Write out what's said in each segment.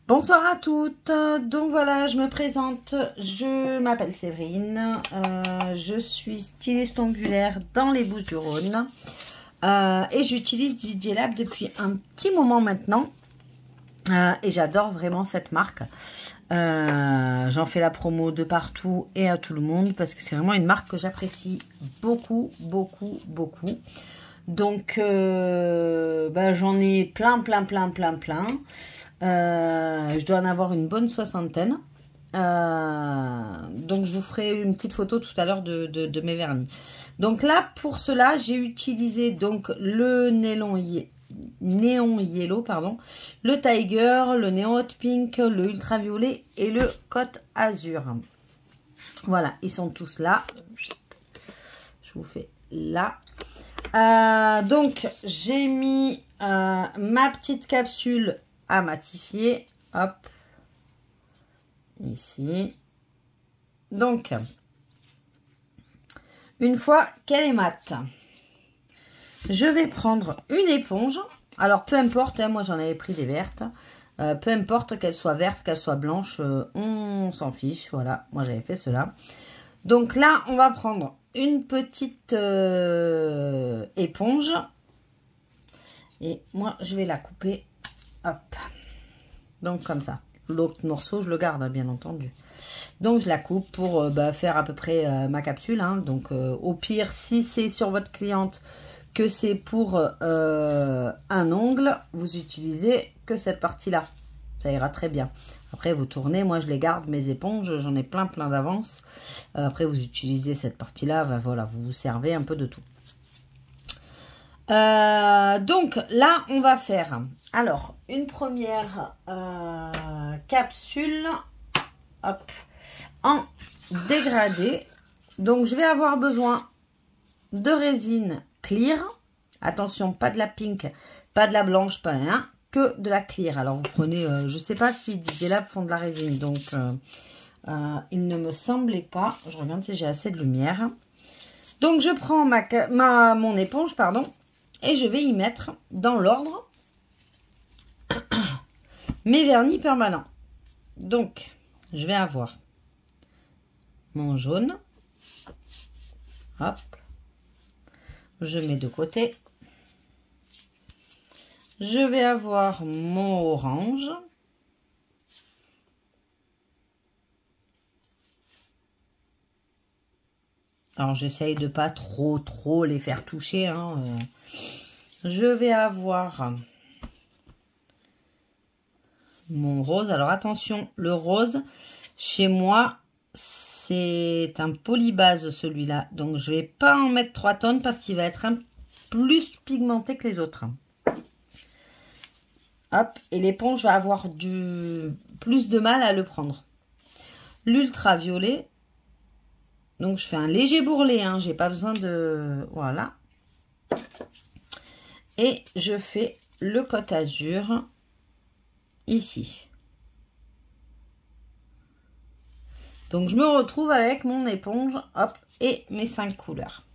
Bonsoir à toutes, donc voilà, je me présente, je m'appelle Séverine, je suis styliste ongulaire dans les Bouches-du-Rhône et j'utilise DJ Lab depuis un petit moment maintenant et j'adore vraiment cette marque. J'en fais la promo de partout et à tout le monde parce que c'est vraiment une marque que j'apprécie beaucoup. Donc j'en ai plein. Je dois en avoir une bonne soixantaine. Donc je vous ferai une petite photo tout à l'heure de mes vernis. Donc là, pour cela, j'ai utilisé donc le néon yellow, pardon, le tiger, le néon hot pink, le ultraviolet et le côte azur. Voilà, ils sont tous là. Je vous fais là. Donc j'ai mis ma petite capsule à matifier, hop, ici. Donc, une fois qu'elle est mate, je vais prendre une éponge. Alors, peu importe, hein, moi j'en avais pris des vertes. Peu importe qu'elle soit verte, qu'elle soit blanche, on s'en fiche. Voilà, moi j'avais fait cela. Donc là, on va prendre une petite éponge. Et moi, je vais la couper. Hop. Donc comme ça. L'autre morceau, je le garde, hein, bien entendu. Donc je la coupe pour faire à peu près ma capsule. Hein. Donc au pire, si c'est sur votre cliente que c'est pour un ongle, vous utilisez que cette partie-là. Ça ira très bien. Après, vous tournez. Moi, je les garde, mes éponges. J'en ai plein d'avance. Après, vous utilisez cette partie-là. Voilà, vous vous servez un peu de tout. Donc là, on va faire alors une première capsule, hop, en dégradé. Donc je vais avoir besoin de résine clear. Attention, pas de la pink, pas de la blanche, pas rien, que de la clear. Alors vous prenez, je sais pas si DJ Lab font de la résine, donc il ne me semblait pas. Je regarde si j'ai assez de lumière. Donc je prends mon éponge, pardon. Et je vais y mettre dans l'ordre mes vernis permanents. Donc, je vais avoir mon jaune. Hop. Je mets de côté. Je vais avoir mon orange. Alors, j'essaye de pas trop les faire toucher. Hein. Je vais avoir mon rose. Alors, attention, le rose, chez moi, c'est un polybase, celui-là. Donc, je vais pas en mettre 3 tonnes parce qu'il va être un plus pigmenté que les autres. Hop, et l'éponge va avoir plus de mal à le prendre. L'ultraviolet. Donc, je fais un léger bourrelet, hein, j'ai pas besoin de... Voilà. Et je fais le côte azur ici. Donc, je me retrouve avec mon éponge, hop, et mes 5 couleurs.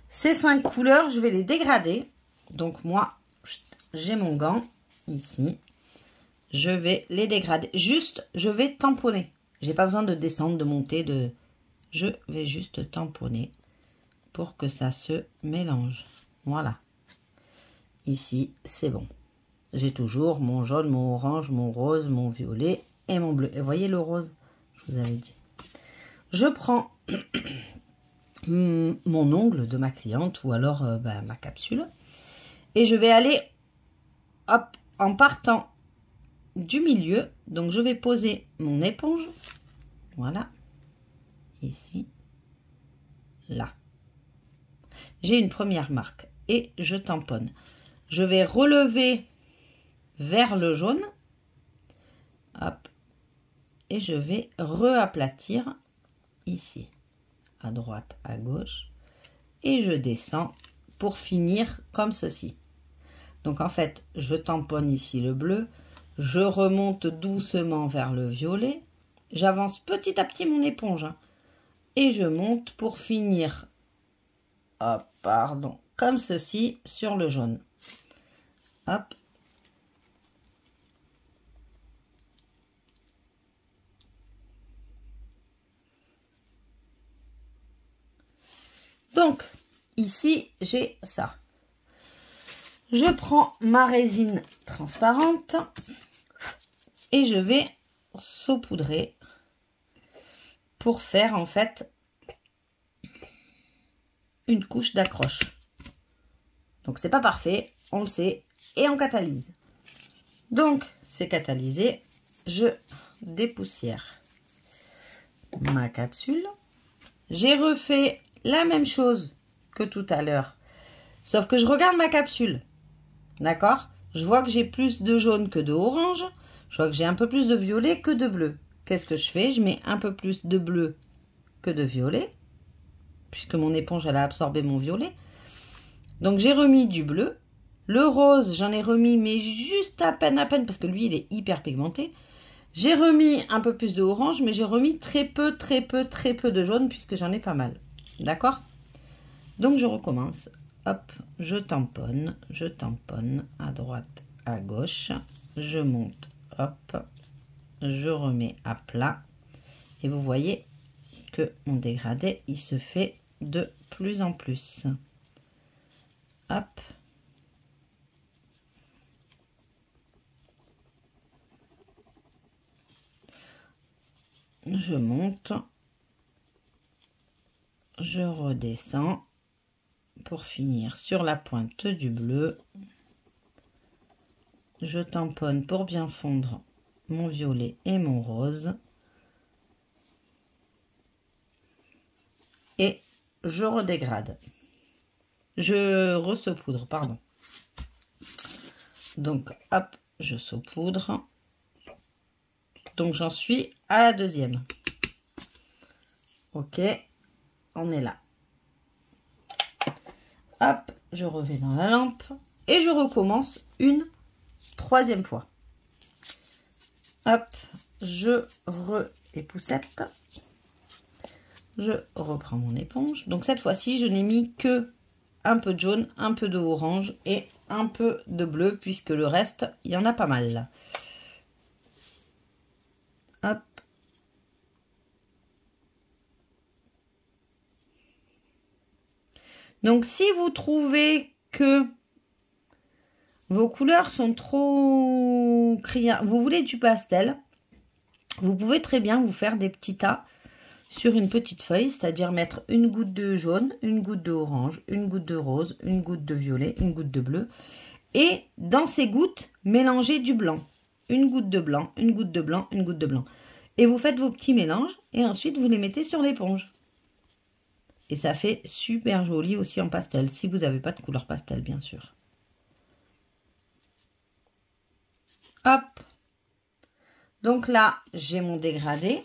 Ces 5 couleurs, je vais les dégrader. Donc, moi, j'ai mon gant ici. Je vais les dégrader. Juste, je vais tamponner. J'ai pas besoin de descendre, de monter, de... Je vais juste tamponner pour que ça se mélange. Voilà. Ici, c'est bon. J'ai toujours mon jaune, mon orange, mon rose, mon violet et mon bleu. Et voyez le rose, je vous avais dit. Je prends mon ongle de ma cliente ou alors ma capsule. Et je vais aller, hop, en partant du milieu. Donc, je vais poser mon éponge. Voilà. Ici, là. J'ai une première marque et je tamponne. Je vais relever vers le jaune. Hop. Et je vais reaplatir ici. À droite, à gauche. Et je descends pour finir comme ceci. Donc en fait, je tamponne ici le bleu. Je remonte doucement vers le violet. J'avance petit à petit mon éponge. Hein. Et je monte pour finir, hop, pardon, comme ceci sur le jaune. Hop. Donc, ici, j'ai ça. Je prends ma résine transparente et je vais saupoudrer pour faire en fait une couche d'accroche. Donc c'est pas parfait, on le sait, et on catalyse. Donc c'est catalysé, je dépoussière ma capsule. J'ai refait la même chose que tout à l'heure, sauf que je regarde ma capsule, d'accord? Je vois que j'ai plus de jaune que de orange, je vois que j'ai un peu plus de violet que de bleu. Qu'est-ce que je fais? Je mets un peu plus de bleu que de violet, puisque mon éponge elle a absorbé mon violet. Donc j'ai remis du bleu. Le rose, j'en ai remis, mais juste à peine, parce que lui, il est hyper pigmenté. J'ai remis un peu plus de orange, mais j'ai remis très peu de jaune, puisque j'en ai pas mal. D'accord? Donc je recommence. Hop, je tamponne à droite, à gauche. Je monte, hop, je remets à plat. Et vous voyez que mon dégradé, il se fait de plus en plus. Hop. Je monte, je redescends pour finir sur la pointe du bleu. Je tamponne pour bien fondre mon violet et mon rose. Et je redégrade. Je resaupoudre, pardon. Donc, hop, je saupoudre. Donc, j'en suis à la deuxième. Ok, on est là. Hop, je reviens dans la lampe et je recommence une troisième fois. Hop, je re-époussette. Je reprends mon éponge. Donc, cette fois-ci, je n'ai mis que un peu de jaune, un peu de orange et un peu de bleu, puisque le reste, il y en a pas mal. Hop. Donc, si vous trouvez que vos couleurs sont trop criardes, vous voulez du pastel, vous pouvez très bien vous faire des petits tas sur une petite feuille, c'est-à-dire mettre une goutte de jaune, une goutte d'orange, une goutte de rose, une goutte de violet, une goutte de bleu. Et dans ces gouttes, mélangez du blanc. Une goutte de blanc, une goutte de blanc, une goutte de blanc. Et vous faites vos petits mélanges et ensuite vous les mettez sur l'éponge. Et ça fait super joli aussi en pastel, si vous n'avez pas de couleur pastel, bien sûr. Hop. Donc là, j'ai mon dégradé.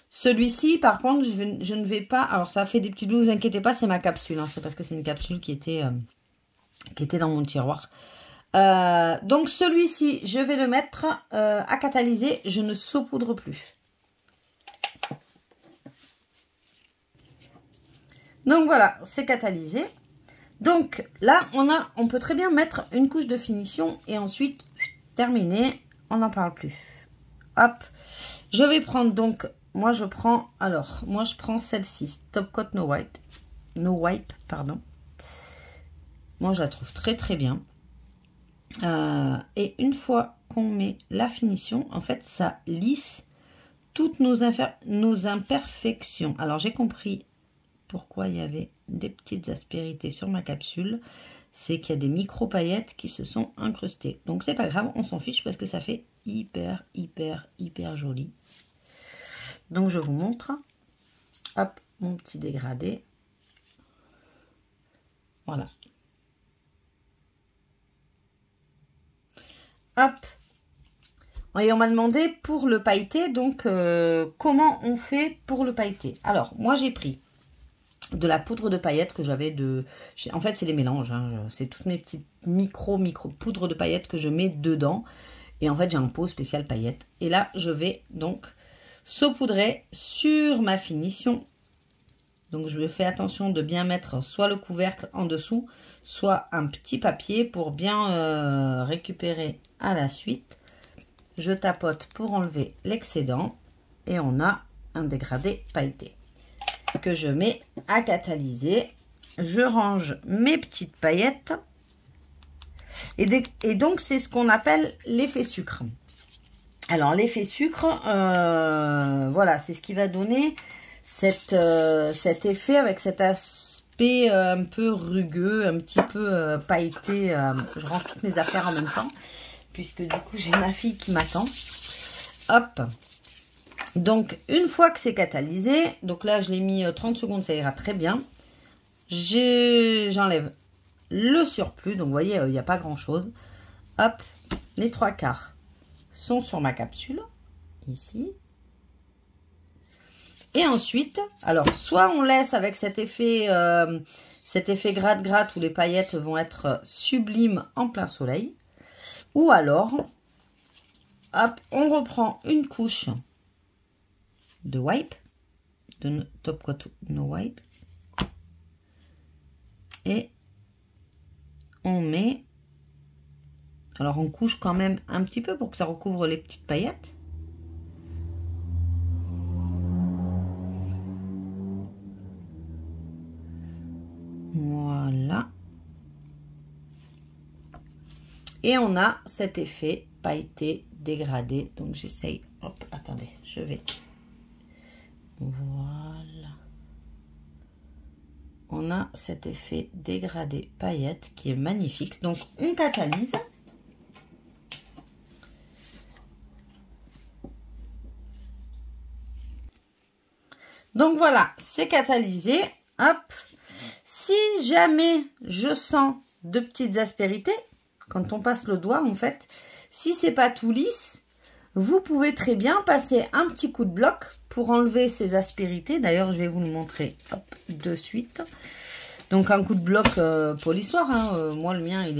Celui-ci, par contre, je ne vais pas... Alors, ça fait des petits bleus, ne vous inquiétez pas, c'est ma capsule. Hein, c'est parce que c'est une capsule qui était dans mon tiroir. Donc, celui-ci, je vais le mettre à catalyser. Je ne saupoudre plus. Donc, voilà, c'est catalysé. Donc, là, on peut très bien mettre une couche de finition et ensuite terminer. On n'en parle plus. Hop. Je vais prendre donc... Moi, je prends celle-ci, Top Coat No Wipe, pardon. Moi, je la trouve très, très bien. Et une fois qu'on met la finition, en fait, ça lisse toutes nos imperfections. Alors, j'ai compris pourquoi il y avait des petites aspérités sur ma capsule. C'est qu'il y a des micro-paillettes qui se sont incrustées. Donc, c'est pas grave, on s'en fiche parce que ça fait hyper joli. Donc, je vous montre. Hop, mon petit dégradé. Voilà. Hop. Et on m'a demandé pour le pailleté, donc, comment on fait pour le pailleter. Alors, moi, j'ai pris de la poudre de paillettes que j'avais de... En fait, c'est des mélanges. Hein. C'est toutes mes petites micro poudres de paillettes que je mets dedans. Et en fait, j'ai un pot spécial paillettes. Et là, je vais donc... saupoudrer sur ma finition. Donc je fais attention de bien mettre soit le couvercle en dessous, soit un petit papier pour bien récupérer à la suite. Je tapote pour enlever l'excédent et on a un dégradé pailleté. que je mets à catalyser. Je range mes petites paillettes. Et donc, c'est ce qu'on appelle l'effet sucre. Alors, l'effet sucre, voilà, c'est ce qui va donner cet effet avec cet aspect un peu rugueux, un petit peu pailleté. Je range toutes mes affaires en même temps, puisque du coup, j'ai ma fille qui m'attend. Hop. Donc, une fois que c'est catalysé, donc là, je l'ai mis 30 secondes, ça ira très bien. J'enlève le surplus, donc vous voyez, il n'y a pas grand-chose. Hop, les 3/4 sont sur ma capsule, ici. Et ensuite, alors, soit on laisse avec cet effet gratte-gratte où les paillettes vont être sublimes en plein soleil. Ou alors, hop, on reprend une couche de wipe, de top coat no wipe. Et on met, alors on couche quand même un petit peu pour que ça recouvre les petites paillettes. Voilà. Et on a cet effet pailleté dégradé. Donc j'essaye, hop, attendez, je vais. Voilà. On a cet effet dégradé paillette qui est magnifique. Donc, on catalyse. Donc, voilà, c'est catalysé. Hop. Si jamais je sens de petites aspérités, quand on passe le doigt, en fait, si c'est pas tout lisse, vous pouvez très bien passer un petit coup de bloc pour enlever ces aspérités. D'ailleurs, je vais vous le montrer hop, de suite. Donc, un coup de bloc polissoir. Hein. Moi, le mien, il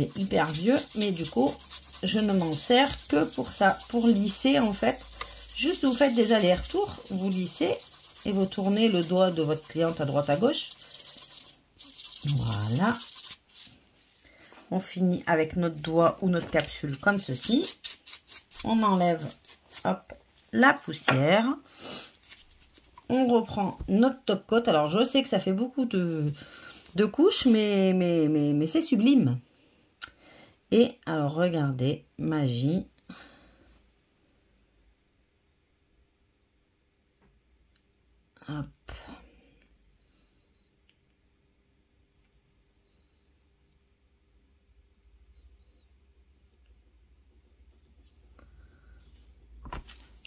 est hyper vieux. Mais du coup, je ne m'en sers que pour ça. Pour lisser, en fait. Juste, vous faites des allers-retours. Vous lissez et vous tournez le doigt de votre cliente à droite, à gauche. Voilà. On finit avec notre doigt ou notre capsule comme ceci. On enlève, hop, la poussière. On reprend notre top coat. Alors, je sais que ça fait beaucoup de couches, mais c'est sublime. Et alors, regardez, magie. Hop.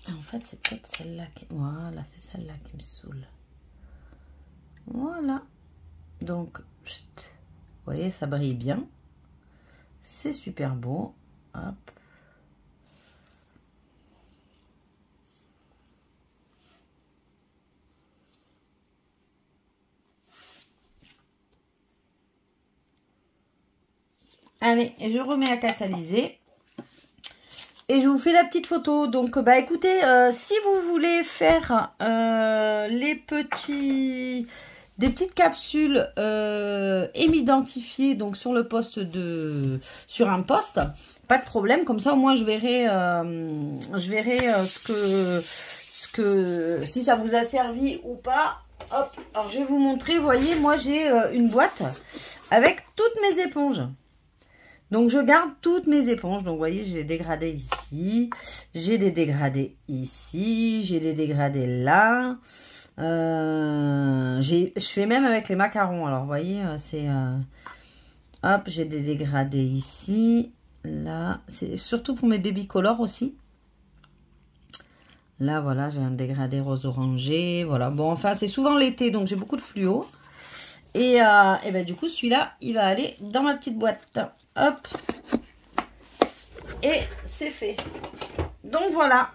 En fait, c'est peut-être celle-là qui... Voilà, c'est celle-là qui me saoule. Voilà. Donc, vous voyez, ça brille bien. C'est super beau. Hop. Allez, et je remets à catalyser. Et je vous fais la petite photo. Donc, bah écoutez, si vous voulez faire des petites capsules et m'identifier donc sur le poste sur un poste, pas de problème. Comme ça, au moins, je verrai si ça vous a servi ou pas. Hop, alors je vais vous montrer. Vous voyez, moi j'ai une boîte avec toutes mes éponges. Donc, je garde toutes mes éponges. Donc, vous voyez, j'ai des dégradés ici. J'ai des dégradés ici. J'ai des dégradés là. Je fais même avec les macarons. Alors, vous voyez, c'est... hop, j'ai des dégradés ici. Là, c'est surtout pour mes baby color aussi. Là, voilà, j'ai un dégradé rose orangé. Voilà, bon, enfin, c'est souvent l'été. Donc, j'ai beaucoup de fluo. Et ben, du coup, celui-là, il va aller dans ma petite boîte. Hop, et c'est fait. Donc voilà,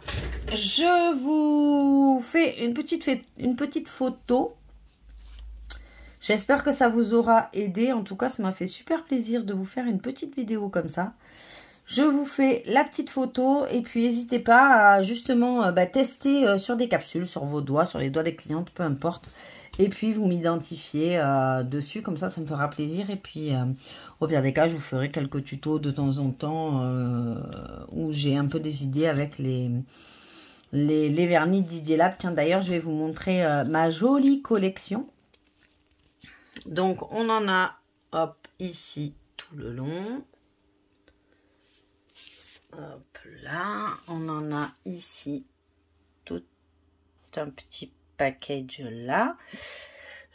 je vous fais une petite photo. J'espère que ça vous aura aidé. En tout cas, ça m'a fait super plaisir de vous faire une petite vidéo comme ça. Je vous fais la petite photo et puis n'hésitez pas à justement tester sur des capsules, sur vos doigts, sur les doigts des clientes, peu importe. Et puis, vous m'identifiez dessus, comme ça me fera plaisir. Et puis, au pire des cas, je vous ferai quelques tutos de temps en temps où j'ai un peu des idées avec les les vernis Didier Lab. Tiens, d'ailleurs, je vais vous montrer ma jolie collection. Donc, on en a, hop, ici, tout le long. Hop là, on en a ici, tout un petit package là.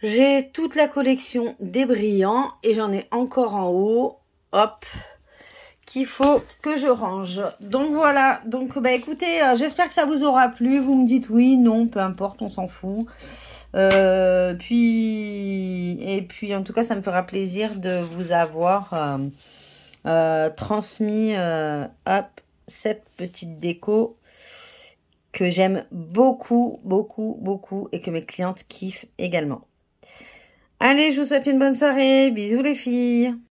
J'ai toute la collection des brillants et j'en ai encore en haut, hop, qu'il faut que je range. Donc voilà, donc bah écoutez, j'espère que ça vous aura plu. Vous me dites oui, non, peu importe, on s'en fout. Et puis en tout cas, ça me fera plaisir de vous avoir transmis hop, cette petite déco que j'aime beaucoup, beaucoup, beaucoup et que mes clientes kiffent également. Allez, je vous souhaite une bonne soirée. Bisous les filles.